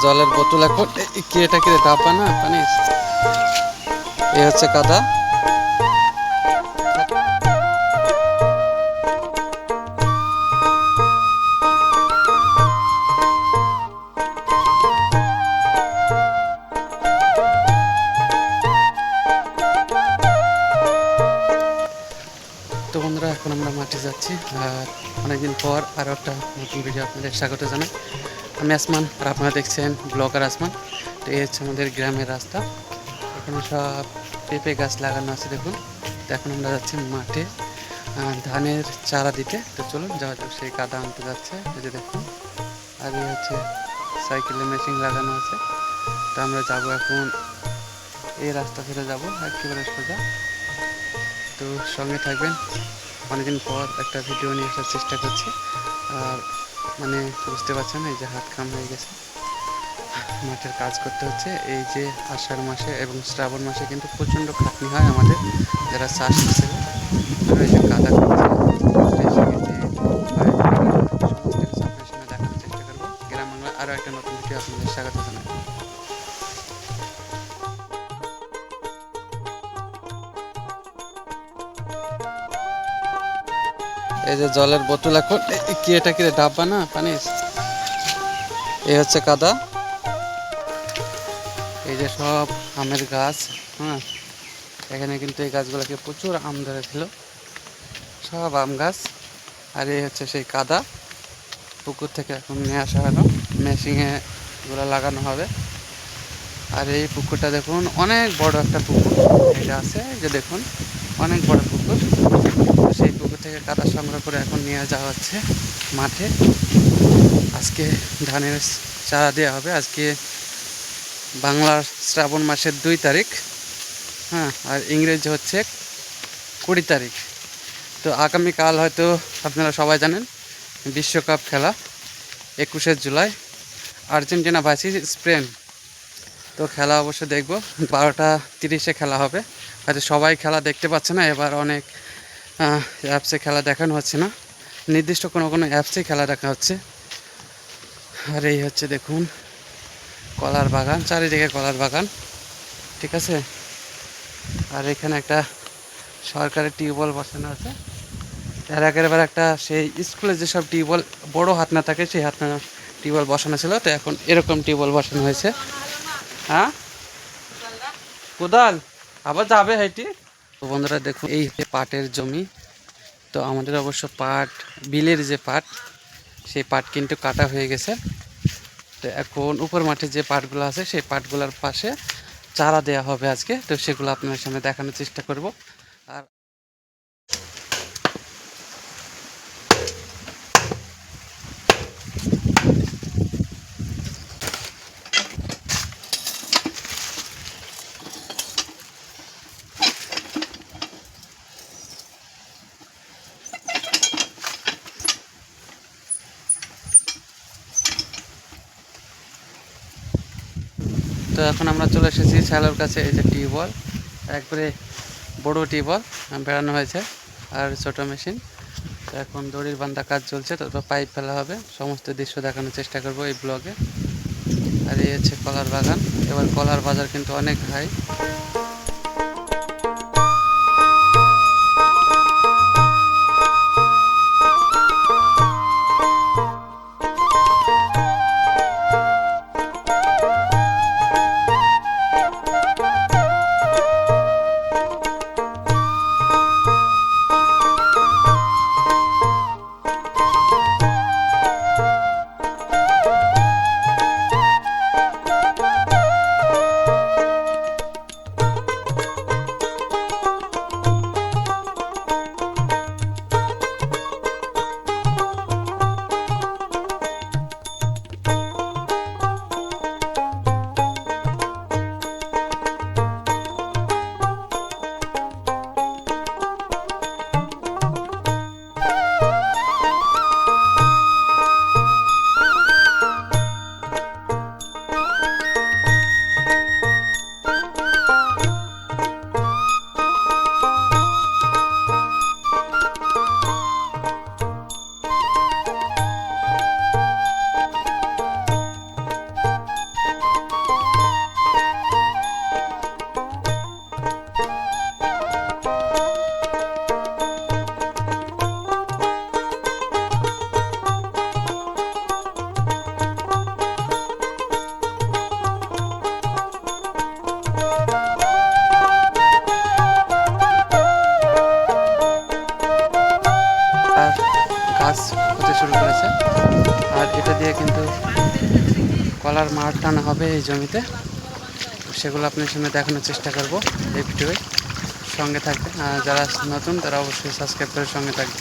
জলের বোতল এখন কি এটা কি ডাব্বা না পানি এ হচ্ছে কাদা। তো বন্ধুরা এখন আমরা মাঠে যাচ্ছি আর অনেকদিন পর আরও একটা নতুন ভিডিও আপনাদের স্বাগত জানাই। আমি আসমান আর আপনারা দেখছেন ব্লগার আসমান। তো এই হচ্ছে আমাদের গ্রামের রাস্তা, এখানে সব পেঁপে গাছ লাগানো আছে দেখুন। তো এখন আমরা যাচ্ছি মাঠে ধানের চারা দিতে। তো চলুন যাওয়া যাক, সেই কাদা আনতে যাচ্ছে এই যে দেখুন। আর এই হচ্ছে সাইকেলে মেশিন লাগানো আছে। তো আমরা যাবো এখন এই রাস্তা ধরে যাবো একেবারে সোজা। তো সঙ্গে থাকবেন, অনেকদিন পর একটা ভিডিও নিয়ে আসার চেষ্টা করছি। আর মানে বুঝতে পারছেন এই যে হাত কাম হয়ে গেছে, মাঠের কাজ করতে হচ্ছে। এই যে আষাঢ় মাসে এবং শ্রাবণ মাসে কিন্তু প্রচণ্ড খাটনি হয় আমাদের যারা চাষ হিসেবে। আর এই যে কাদা করছে, সমস্ত কিছু আপনার সামনে দেখানোর চেষ্টা করবো। গ্রাম বাংলা আরও একটা নতুন ভিডিও আপনাদের স্বাগত জানাই। এই যে জলের বোতল এখন কি এটা কি ডাব্বা না পানি এ হচ্ছে কাদা। এই যে সব আমের গাছ, হ্যাঁ এখানে কিন্তু এই গাছগুলোকে প্রচুর আম ধরেছিল, সব আম গাছ। আর এই হচ্ছে সেই কাদা, পুকুর থেকে এখন নিয়ে আসা হলো, মেশিনে এগুলো লাগানো হবে। আর এই পুকুরটা দেখুন, অনেক বড় একটা পুকুর এটা আছে, যে দেখুন অনেক বড় পুকুর। তো সেই পুকুর থেকে কাদা সংগ্রহ করে এখন নিয়ে যাওয়া হচ্ছে মাঠে। আজকে ধানের চারা দেওয়া হবে। আজকে বাংলার শ্রাবণ মাসের 2 তারিখ, হ্যাঁ, আর ইংরেজি হচ্ছে 20 তারিখ। তো আগামীকাল হয়তো আপনারা সবাই জানেন বিশ্বকাপ খেলা 21শে জুলাই, আর্জেন্টিনা ভার্সেস স্পেন। তো খেলা অবশ্য দেখব, 12টা 30-এ খেলা হবে। হয়তো সবাই খেলা দেখতে পাচ্ছে না, এবার অনেক অ্যাপসে খেলা দেখানো হচ্ছে না, নির্দিষ্ট কোনো কোনো অ্যাপসে খেলা দেখা হচ্ছে। আর এই হচ্ছে দেখুন কলার বাগান, চারিদিকে কলার বাগান, ঠিক আছে। আর এখানে একটা সরকারি টিউবওয়েল বসানো আছে। এর আগের বার একটা সেই স্কুলে যেসব টিউবওয়েল বড় হাত না থাকে সেই হাত না টিউবওয়েল বসানো ছিল, তো এখন এরকম টিউবওয়েল বসানো হয়েছে। হ্যাঁ কোদাল আবার যাবে হাইটি। তো বন্ধুরা দেখুন এই পাটের জমি। তো আমাদের অবশ্য পাট, বিলের যে পাট, সেই পাট কিন্তু কাটা হয়ে গেছে। তো এখন উপর মাঠে যে পাটগুলো আছে সেই পাটগুলোর পাশে চারা দেওয়া হবে আজকে। তো সেগুলো আপনাদের সামনে দেখানোর চেষ্টা করব। আর তো এখন আমরা চলে এসেছি শ্যালোর কাছে। এই যে টিউবওয়েল, একবারে বড় টিউবওয়েল বেড়ানো হয়েছে আর ছোট মেশিন। তো এখন দড়ির বান্ধা কাজ চলছে, তারপর পাইপ ফেলা হবে। সমস্ত দৃশ্য দেখানোর চেষ্টা করব এই ব্লগে। আর এই হচ্ছে কলার বাগান। এবার কলার বাজার কিন্তু অনেক হাই। গাছ হতে শুরু করেছে। আর এটা দিয়ে কিন্তু কলার মাঠ টানা হবে এই জমিতে, সেগুলো আপনার সামনে দেখানোর চেষ্টা করব এই ভিডিওয়। সঙ্গে থাকবে, যারা নতুন তারা অবশ্যই সাবস্ক্রাইব করে সঙ্গে থাকবে।